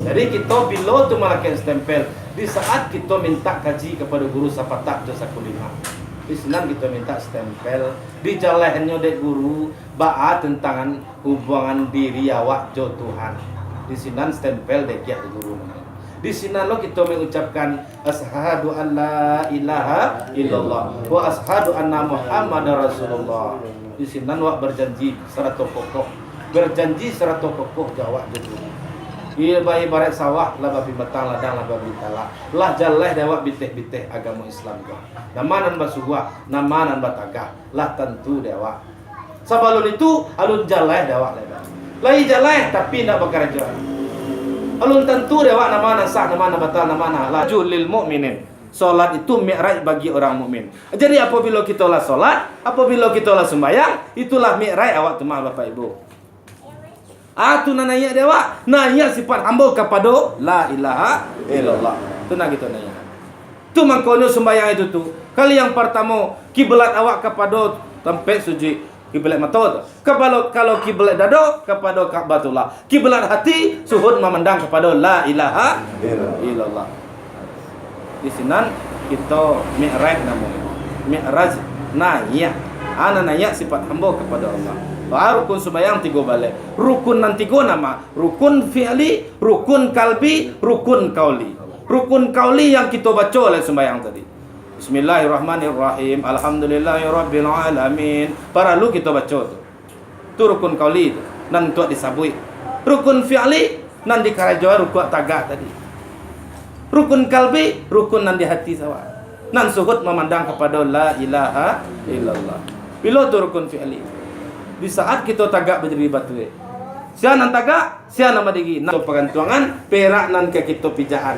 Jadi kita bila tu malakan stempel, di saat kita minta kaji kepada guru sapatak jasa kulima, di sinan kita minta stempel di jalannya dek guru baat tentang hubungan diri awak jo Tuhan. Di sinan stempel dek ya guru. Di sini lo kita mengucapkan asyhadu an la ilaha illallah wa asyhadu anna muhammadar rasulullah. Di sini wak berjanji secara kokoh, berjanji secara kokoh jawab jujur. Ia bayi barat sawah lah babi batang ladang lah babi talak lah jalah dewak biteh-biteh agama Islam gua. Namanan basuwa, namanan batagah lah tentu dewak. Sabalun itu alun jalah dewak lebar. Lai jalah tapi nak bekerja. Alun tentu dewa nama sah, nama batal, nama laju lil mukminin. Solat itu mi'raj bagi orang mukmin. Jadi apabila kita lah solat, apabila kita lah sembahyang, itulah mi'raj awak temah Bapak Ibu. Tu nanya dewa, nanya sifat hamba kepada la ilaha illallah. Tu nak kita nanya. Tu makanya sembahyang itu tu. Kali yang pertama kiblat awak kepada tempat suci. Kiblat mata tu. Kalau kiblat dada kepada Ka'batullah. Kiblat hati suhud memandang kepada la ilaha illallah. Di sinan kita mi'raj namanya. Mi'raj nanya. Ana nanya sifat hamba kepada Allah. Rukun sembahyang 3 balik. Rukun nan 3 nama. Rukun fi'li, rukun kalbi, rukun kauli. Rukun kauli yang kita baca oleh sembahyang tadi. Bismillahirrahmanirrahim. Alhamdulillahirabbil alamin. Para lu kita baca tu. Tu rukun kauli tu. Nan tuak disabui. Rukun fi'li nan dikaraja rukun tagak tadi. Rukun kalbi, rukun nan di hati sawa. Nan suhud memandang kepada la ilaha illallah. Bila tu rukun fi'li. Di saat kita tagak berdiri batu. Sia nan tagak, sia nama digi. Nan pegantuangan perak nan ke kita pijaan.